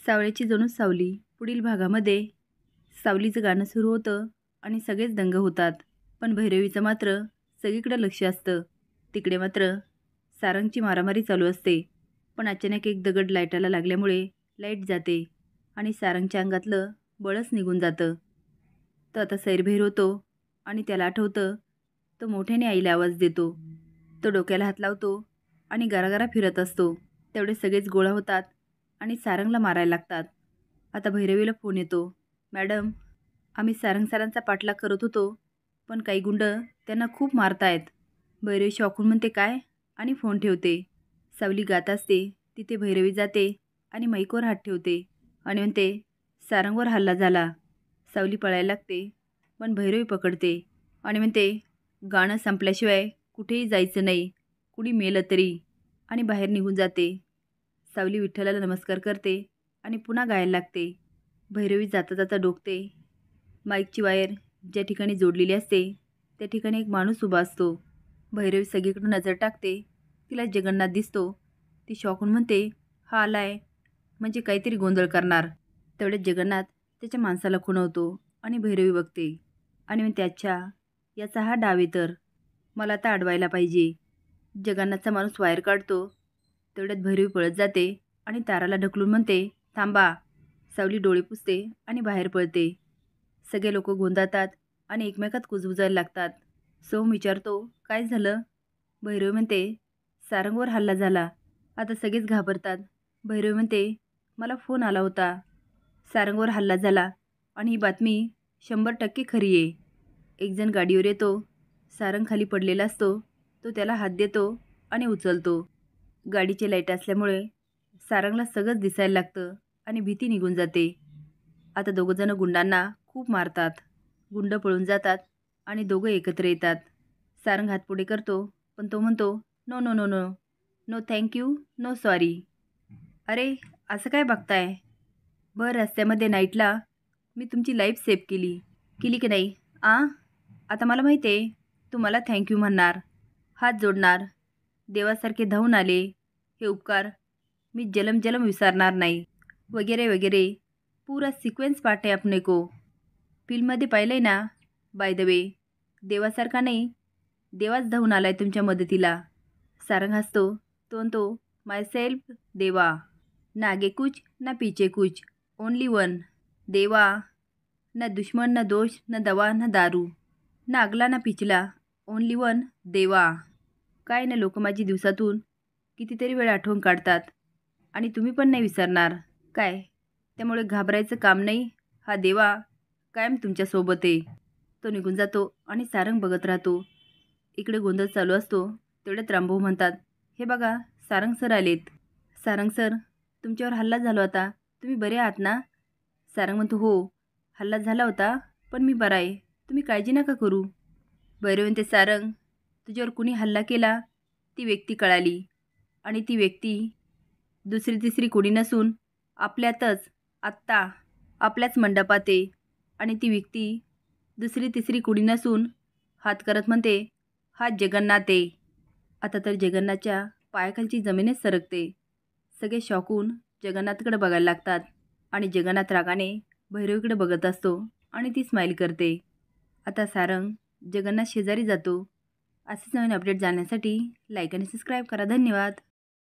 सावळ्याची जणू सावली पुढील भागामध्ये सावलीचं गाणं सुरू होतं आणि सगळेच दंग होतात. पण भैरवीचं मात्र सगळीकडे लक्ष असतं. तिकडे मात्र सारंगची मारामारी चालू असते. पण अचानक एक दगड लाईटाला लागल्यामुळे लाईट जाते आणि सारंगच्या अंगातलं बळच निघून जातं. तो आता सैरभैर होतो आणि त्याला आठवतं तो मोठ्याने आईला आवाज देतो. तो डोक्याला हात लावतो आणि गरागरा फिरत असतो. तेवढे सगळेच गोळा होतात आणि सारंगला मारायला लागतात. आता भैरवीला फोन येतो. मॅडम, आम्ही सारंग सरांचा पाठलाग करत होतो, पण काही गुंड त्यांना खूप मारतायत. भैरवी शॉकून म्हणते काय, आणि फोन ठेवते. सावली गात असते तिथे भैरवी जाते आणि माईकवर हात ठेवते आणि म्हणते सारंगवर हल्ला झाला. सावली पळायला लागते, पण भैरवी पकडते आणि म्हणते गाणं संपल्याशिवाय कुठेही जायचं नाही, कुणी मेलं तरी, आणि बाहेर निघून जाते. सावली विठ्ठलाला नमस्कार करते आणि पुन्हा गायला लागते. भैरवी जाता जाता डोकते. माईकची वायर ज्या ठिकाणी जोडलेली असते त्या ठिकाणी एक माणूस उभा असतो. भैरवी सगळीकडे नजर टाकते. तिला जगन्नाथ दिसतो. ती शॉकून म्हणते हा आलाय म्हणजे काहीतरी गोंधळ करणार. तेवढ्यात जगन्नाथ त्याच्या माणसाला खुणवतो आणि भैरवी बघते आणि म्हणते अच्छा, याचा हा डाव आहे तर मला आता अडवायला पाहिजे. जगन्नाथचा माणूस वायर काढतो. तेवढ्यात भैरवी पळत जाते आणि ताराला ढकलून म्हणते थांबा. सावली डोळे पुसते आणि बाहेर पळते. सगळे लोक गोंधळतात आणि एकमेकात कुजबुजायला लागतात. सोम विचारतो काय झालं. भैरवी म्हणते सारंगवर हल्ला झाला. आता सगळेच घाबरतात. भैरवी म्हणते मला फोन आला होता. सारंगवर हल्ला झाला आणि ही बातमी 100% खरी आहे. एकजण गाडीवर येतो. सारंग खाली पडलेला असतो. तो त्याला हात देतो आणि उचलतो. गाडीचे लाईट असल्यामुळे सारंगला सगळंच दिसायला लागतं आणि भीती निघून जाते. आता दोघंजणं गुंडांना खूप मारतात. गुंड पळून जातात आणि दोघं एकत्र येतात. सारंग हात पुढे करतो, पण तो म्हणतो no no no no no thank you no sorry. अरे असं काय बघताय. भर रस्त्यामध्ये नाईटला मी तुमची लाईफ सेव्ह केली की नाही आता मला माहिती आहे तू मला थँक्यू म्हणणार, हात जोडणार, देवासारखे धावून आले, हे उपकार मी जलम जलम विसरणार नाही, वगैरे वगैरे. पूरा सिक्वेन्स पार्ट आहे अपने को. फिल्ममध्ये पाहिलं आहे ना. बाय द वे, देवासारखा नाही, देवाच धावून आलाय तुमच्या मदतीला. सारंग हसतो. तो म्हणतो माय सेल्फ देवा. ना आगे कुछ ना पीछे कुछ, ओनली वन देवा. ना दुश्मन ना दोष ना दवा ना दारू, ना अगला ना पिछला, ओनली वन देवा. काय ना लोक माझी दिवसातून कितीतरी वेळ आठवण काढतात आणि तुम्ही पण नाही विसरणार काय. त्यामुळे घाबरायचं काम नाही, हा देवा कायम तुमच्यासोबत आहे. तो निघून जातो आणि सारंग बघत राहतो. इकडे गोंधळ चालू असतो. तेवढ्यात रामभाऊ म्हणतात हे बघा सारंग सर आलेत. सारंग सर, तुमच्यावर हल्ला झाला होता, तुम्ही बरे आहात ना. सारंग म्हणतो हो, हल्ला झाला होता पण मी बरा आहे, तुम्ही काळजी नका करू. भैरवी म्हणते सारंग, तुझ्यावर कुणी हल्ला केला ती व्यक्ती कळाली आणि ती व्यक्ती दुसरी तिसरी कुणी नसून आपल्यातच आत्ता आपल्याच मंडपात आहे आणि ती व्यक्ती दुसरी तिसरी कुणी नसून हात करत म्हणते हा जगन्नाथ आहे. आता तर जगन्नाथच्या पायाखालची जमीनच सरकते. सगळे शॉकून जगन्नाथकडे बघायला लागतात आणि जगन्नाथ रागाने भैरवीकडे बघत असतो आणि ती स्माईल करते. आता सारंग जगन्नाथ शेजारी जातो. असेच नवीन अपडेट जाण्यासाठी लाईक आणि सबस्क्राईब करा. धन्यवाद.